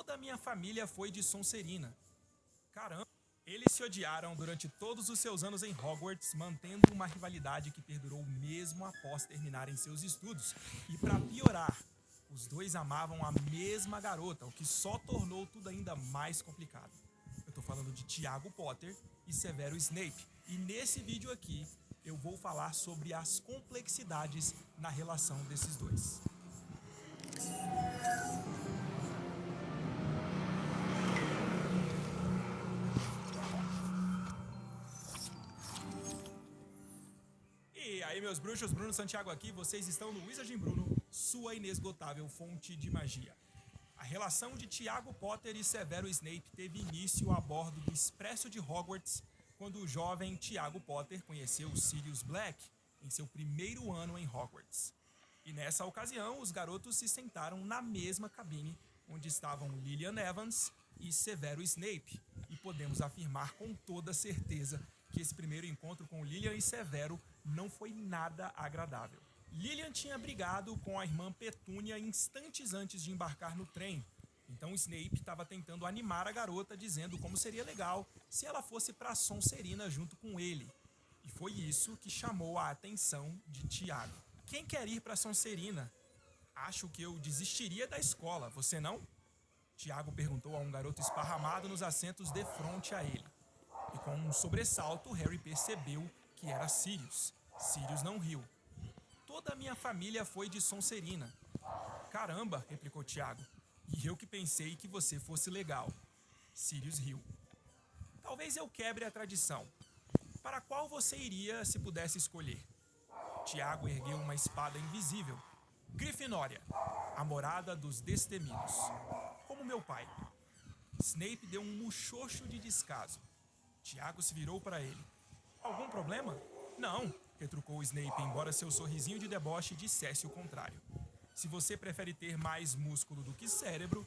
Toda a minha família foi de Sonserina. Caramba! Eles se odiaram durante todos os seus anos em Hogwarts, mantendo uma rivalidade que perdurou mesmo após terminarem seus estudos. E para piorar, os dois amavam a mesma garota, o que só tornou tudo ainda mais complicado. Eu tô falando de Tiago Potter e Severo Snape. E nesse vídeo aqui, eu vou falar sobre as complexidades na relação desses dois. E aí, meus bruxos, Bruno Santiago aqui, vocês estão no Wizarding Bruno, sua inesgotável fonte de magia. A relação de Tiago Potter e Severo Snape teve início a bordo do Expresso de Hogwarts, quando o jovem Tiago Potter conheceu Sirius Black em seu primeiro ano em Hogwarts. E nessa ocasião, os garotos se sentaram na mesma cabine onde estavam Lilian Evans e Severo Snape, e podemos afirmar com toda certeza que esse primeiro encontro com Lilian e Severo não foi nada agradável. Lilian tinha brigado com a irmã Petúnia instantes antes de embarcar no trem, então Snape estava tentando animar a garota, dizendo como seria legal se ela fosse para Sonserina junto com ele. E foi isso que chamou a atenção de Tiago. Quem quer ir para Sonserina? Acho que eu desistiria da escola, você não? Tiago perguntou a um garoto esparramado nos assentos de frente a ele. E com um sobressalto, Harry percebeu que era Sirius. Sirius não riu. Toda a minha família foi de Sonserina. Caramba, replicou Tiago. E eu que pensei que você fosse legal. Sirius riu. Talvez eu quebre a tradição. Para qual você iria se pudesse escolher? Tiago ergueu uma espada invisível. Grifinória, a morada dos destemidos. Como meu pai. Snape deu um muxoxo de descaso. Tiago se virou para ele. Algum problema? Não, retrucou Snape, embora seu sorrisinho de deboche dissesse o contrário. Se você prefere ter mais músculo do que cérebro...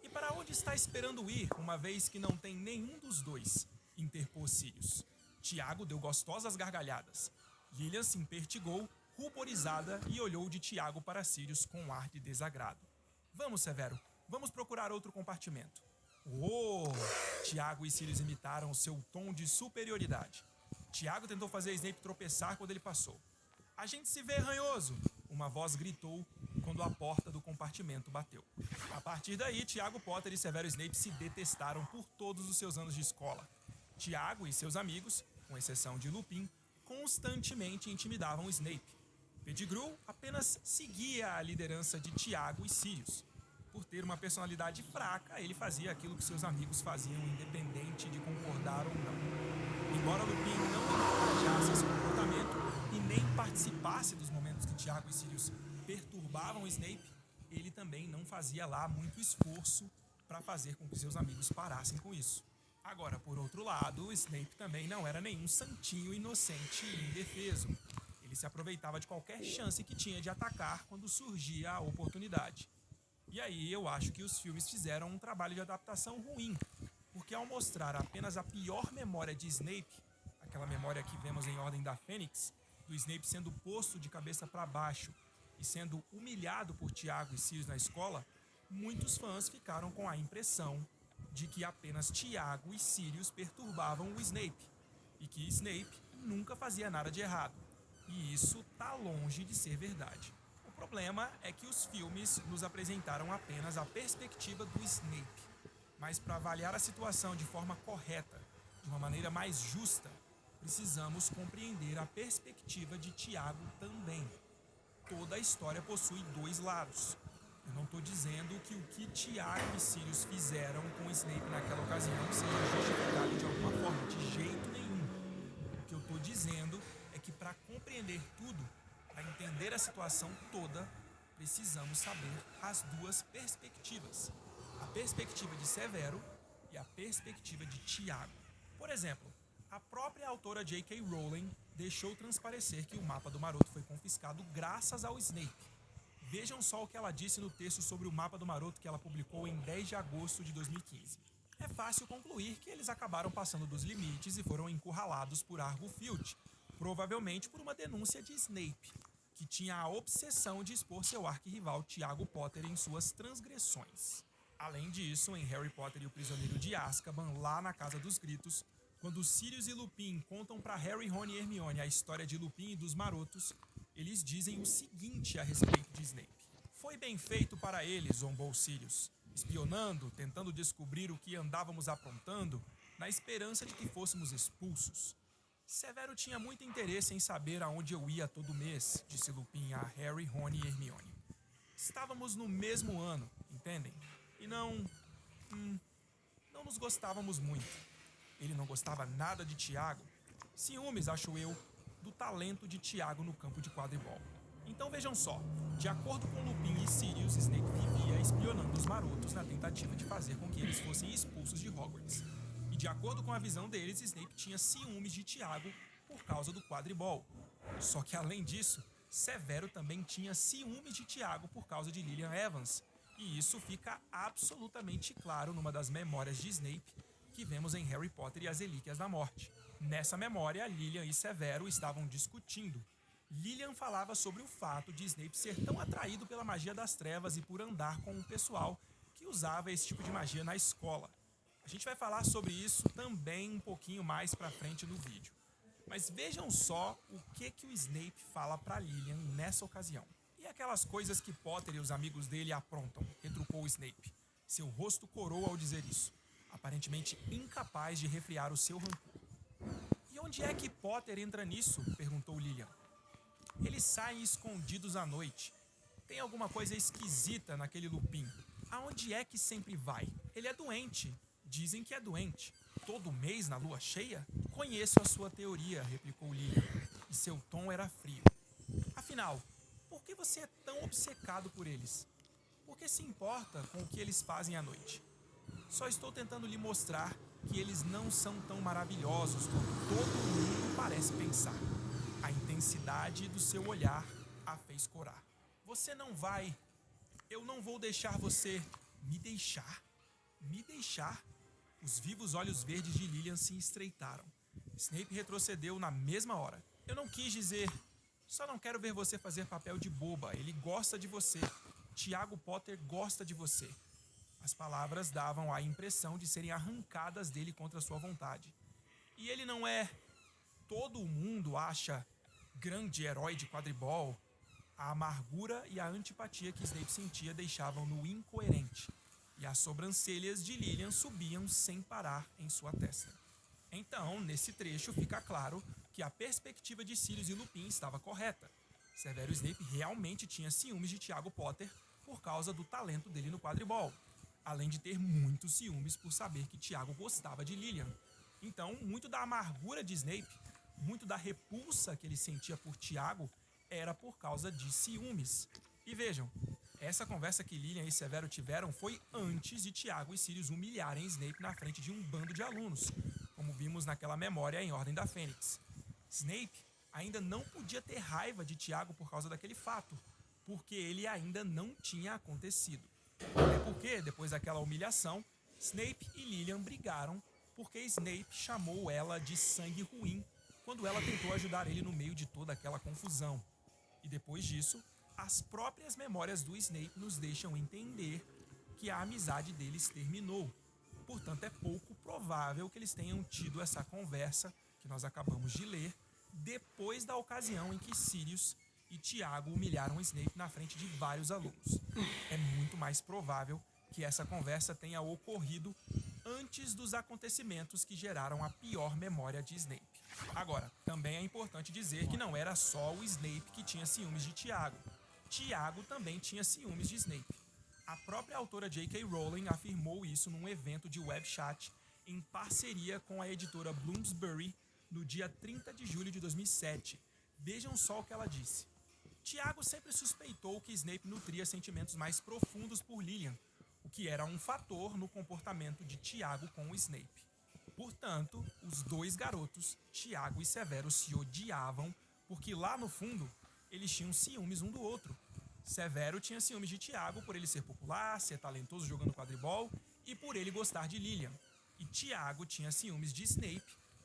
E para onde está esperando ir, uma vez que não tem nenhum dos dois? Interpôs Sirius. Tiago deu gostosas gargalhadas. Lilian se impertigou, ruborizada, e olhou de Tiago para Sirius com um ar de desagrado. Vamos, Severo, vamos procurar outro compartimento. Oh! Tiago e Sirius imitaram seu tom de superioridade. Tiago tentou fazer Snape tropeçar quando ele passou. A gente se vê, ranhoso! Uma voz gritou quando a porta do compartimento bateu. A partir daí, Tiago Potter e Severo Snape se detestaram por todos os seus anos de escola. Tiago e seus amigos, com exceção de Lupin, constantemente intimidavam Snape. Pettigrew apenas seguia a liderança de Tiago e Sirius. Por ter uma personalidade fraca, ele fazia aquilo que seus amigos faziam, independente de concordar ou não. Embora Lupin não encorajasse seu comportamento e nem participasse dos momentos que Tiago e Sirius perturbavam Snape, ele também não fazia lá muito esforço para fazer com que seus amigos parassem com isso. Agora, por outro lado, Snape também não era nenhum santinho inocente e indefeso. Ele se aproveitava de qualquer chance que tinha de atacar quando surgia a oportunidade. E aí eu acho que os filmes fizeram um trabalho de adaptação ruim, porque ao mostrar apenas a pior memória de Snape, aquela memória que vemos em Ordem da Fênix, do Snape sendo posto de cabeça para baixo e sendo humilhado por Tiago e Sirius na escola, muitos fãs ficaram com a impressão de que apenas Tiago e Sirius perturbavam o Snape, e que Snape nunca fazia nada de errado. E isso tá longe de ser verdade. O problema é que os filmes nos apresentaram apenas a perspectiva do Snape. Mas para avaliar a situação de forma correta, de uma maneira mais justa, precisamos compreender a perspectiva de Tiago também. Toda a história possui dois lados. Eu não estou dizendo que o que Tiago e Sirius fizeram com Snape naquela ocasião seja justificado de alguma forma, de jeito nenhum. O que eu estou dizendo é que para compreender tudo, para entender a situação toda, precisamos saber as duas perspectivas. A perspectiva de Severo e a perspectiva de Tiago. Por exemplo, a própria autora J.K. Rowling deixou transparecer que o mapa do Maroto foi confiscado graças ao Snape. Vejam só o que ela disse no texto sobre o mapa do Maroto que ela publicou em 10 de agosto de 2015. É fácil concluir que eles acabaram passando dos limites e foram encurralados por Argo Filch, provavelmente por uma denúncia de Snape, que tinha a obsessão de expor seu arquirrival Tiago Potter em suas transgressões. Além disso, em Harry Potter e o Prisioneiro de Azkaban, lá na Casa dos Gritos, quando Sirius e Lupin contam para Harry, Rony e Hermione a história de Lupin e dos Marotos, eles dizem o seguinte a respeito de Snape. Foi bem feito para eles, zombou Sirius, espionando, tentando descobrir o que andávamos aprontando, na esperança de que fôssemos expulsos. Severo tinha muito interesse em saber aonde eu ia todo mês, disse Lupin a Harry, Rony e Hermione. Estávamos no mesmo ano, entendem? E não nos gostávamos muito. Ele não gostava nada de Tiago. Ciúmes, acho eu, do talento de Tiago no campo de quadribol. Então vejam só, de acordo com Lupin e Sirius, Snape vivia espionando os marotos na tentativa de fazer com que eles fossem expulsos de Hogwarts. E de acordo com a visão deles, Snape tinha ciúmes de Tiago por causa do quadribol. Só que além disso, Severo também tinha ciúmes de Tiago por causa de Lilian Evans. E isso fica absolutamente claro numa das memórias de Snape que vemos em Harry Potter e as Relíquias da Morte. Nessa memória, Lilian e Severo estavam discutindo. Lilian falava sobre o fato de Snape ser tão atraído pela magia das trevas e por andar com o pessoal que usava esse tipo de magia na escola. A gente vai falar sobre isso também um pouquinho mais pra frente no vídeo. Mas vejam só o que o Snape fala pra Lilian nessa ocasião. E aquelas coisas que Potter e os amigos dele aprontam, retrucou Snape. Seu rosto corou ao dizer isso, aparentemente incapaz de refrear o seu rancor. E onde é que Potter entra nisso? Perguntou Lilian. Eles saem escondidos à noite. Tem alguma coisa esquisita naquele Lupin. Aonde é que sempre vai? Ele é doente. Dizem que é doente. Todo mês na lua cheia? Conheço a sua teoria, replicou Lilian, e seu tom era frio. Afinal, por que você é tão obcecado por eles? Por que se importa com o que eles fazem à noite? Só estou tentando lhe mostrar que eles não são tão maravilhosos como todo mundo parece pensar. A intensidade do seu olhar a fez corar. Você não vai... Eu não vou deixar você... Me deixar? Me deixar? Os vivos olhos verdes de Lilian se estreitaram. Snape retrocedeu na mesma hora. Eu não quis dizer... Só não quero ver você fazer papel de boba. Ele gosta de você. Tiago Potter gosta de você. As palavras davam a impressão de serem arrancadas dele contra sua vontade. E ele não é... Todo mundo acha grande herói de quadribol. A amargura e a antipatia que Snape sentia deixavam-no incoerente. E as sobrancelhas de Lilian subiam sem parar em sua testa. Então, nesse trecho, fica claro que a perspectiva de Sirius e Lupin estava correta. Severo Snape realmente tinha ciúmes de Tiago Potter por causa do talento dele no quadribol, além de ter muitos ciúmes por saber que Tiago gostava de Lilian. Então, muito da amargura de Snape, muito da repulsa que ele sentia por Tiago, era por causa de ciúmes. E vejam, essa conversa que Lilian e Severo tiveram foi antes de Tiago e Sirius humilharem Snape na frente de um bando de alunos, como vimos naquela memória em Ordem da Fênix. Snape ainda não podia ter raiva de Tiago por causa daquele fato, porque ele ainda não tinha acontecido. Até porque, depois daquela humilhação, Snape e Lilian brigaram porque Snape chamou ela de sangue ruim quando ela tentou ajudar ele no meio de toda aquela confusão. E depois disso, as próprias memórias do Snape nos deixam entender que a amizade deles terminou. Portanto, é pouco provável que eles tenham tido essa conversa que nós acabamos de ler depois da ocasião em que Sirius e Tiago humilharam Snape na frente de vários alunos. É muito mais provável que essa conversa tenha ocorrido antes dos acontecimentos que geraram a pior memória de Snape. Agora, também é importante dizer que não era só o Snape que tinha ciúmes de Tiago. Tiago também tinha ciúmes de Snape. A própria autora J.K. Rowling afirmou isso num evento de webchat em parceria com a editora Bloomsbury no dia 30 de julho de 2007. Vejam só o que ela disse. Tiago sempre suspeitou que Snape nutria sentimentos mais profundos por Lilian, o que era um fator no comportamento de Tiago com o Snape. Portanto, os dois garotos, Tiago e Severo, se odiavam porque lá no fundo eles tinham ciúmes um do outro. Severo tinha ciúmes de Tiago por ele ser popular, ser talentoso jogando quadribol e por ele gostar de Lilian. E Tiago tinha ciúmes de Snape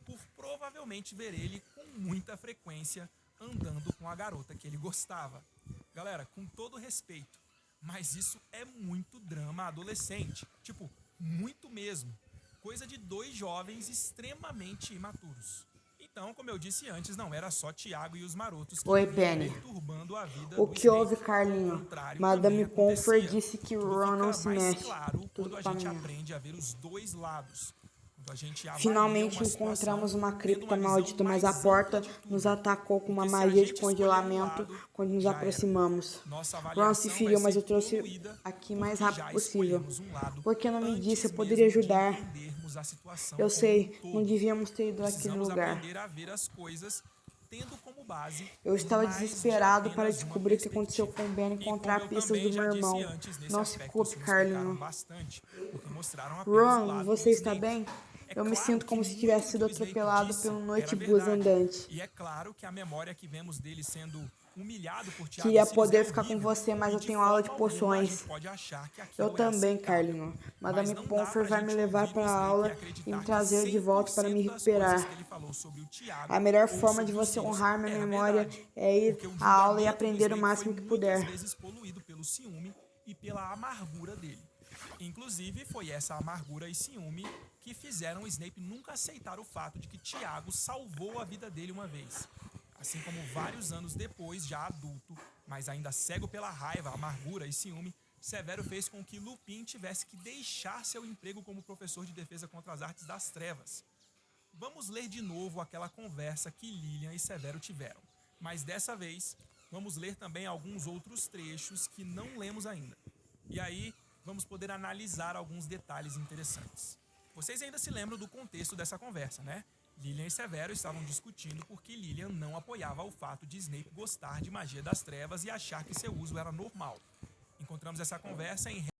por provavelmente ver ele com muita frequência andando com a garota que ele gostava. Galera, com todo respeito, Mas isso é muito drama adolescente. Tipo, muito mesmo. Coisa de dois jovens extremamente imaturos. Então, como eu disse antes, não era só Tiago e os marotos que Oi, vinham Penny. perturbando a vida O do que Snape. houve, Carlinho? O contrário Madame também Pomfrey acontecia. disse que Tudo Ron não fica se mais mexe. claro Tudo quando a pra gente mim. aprende a ver os dois lados. Quando a gente avalia Finalmente uma situação encontramos uma tendo cripta uma visão maldita, mas a mais porta ampla de nos tudo. atacou com uma Porque se a magia de gente escolher um congelamento lado, quando nos já era. aproximamos. Nossa Ron se avaliação vai feriu, mas ser eu trouxe poluída aqui o mais porque rápido já possível. escolhemos um lado Por que não me disse? Eu antes poderia mesmo de ajudar. entendermos a situação Eu como um sei, não todo. devíamos ter ido àquele Precisamos lugar. aprender a ver as coisas tendo como base Eu estava mais de desesperado para apenas uma descobrir o que aconteceu perspectiva. com o Ben e E como encontrar eu pistas do também meu já disse irmão. antes, nesse Não se aspecto culpe, isso me explicaram Carlinho. bastante, porque mostraram apenas o Ron, lado você do está Snape. bem? É Eu me claro sinto que como se muito tivesse do sido que o Snape atropelado disse pelo era Noitebus verdade. andante. E é claro que a memória que vemos dele sendo humilhado por Tiago Queria e Sirius poder é ficar com horrível. você, mas E eu de tenho aula de forma alguma a gente poções. pode achar que Eu aquilo é também, aceitável. Carlinho. Mas Madame não dá Pomfrey pra vai me gente levar ouvir o para a Snape aula e e acreditar me que trazer de volta para me 100% das coisas recuperar. que ele falou sobre o Tiago A melhor ou forma de sobre o você Sirius honrar minha era memória verdade. é ir Porque o à aula e julgamento do aprender o Snape foi máximo que muitas puder. vezes poluído pelo ciúme e pela amargura dele. Inclusive, foi essa amargura e ciúme que fizeram o Snape nunca aceitar o fato de que Tiago salvou a vida dele uma vez. Assim como vários anos depois, já adulto, mas ainda cego pela raiva, amargura e ciúme, Severo fez com que Lupin tivesse que deixar seu emprego como professor de defesa contra as artes das trevas. Vamos ler de novo aquela conversa que Lilian e Severo tiveram, mas dessa vez vamos ler também alguns outros trechos que não lemos ainda. E aí vamos poder analisar alguns detalhes interessantes. Vocês ainda se lembram do contexto dessa conversa, né? Lilian e Severo estavam discutindo porque Lilian não apoiava o fato de Snape gostar de magia das trevas e achar que seu uso era normal. Encontramos essa conversa em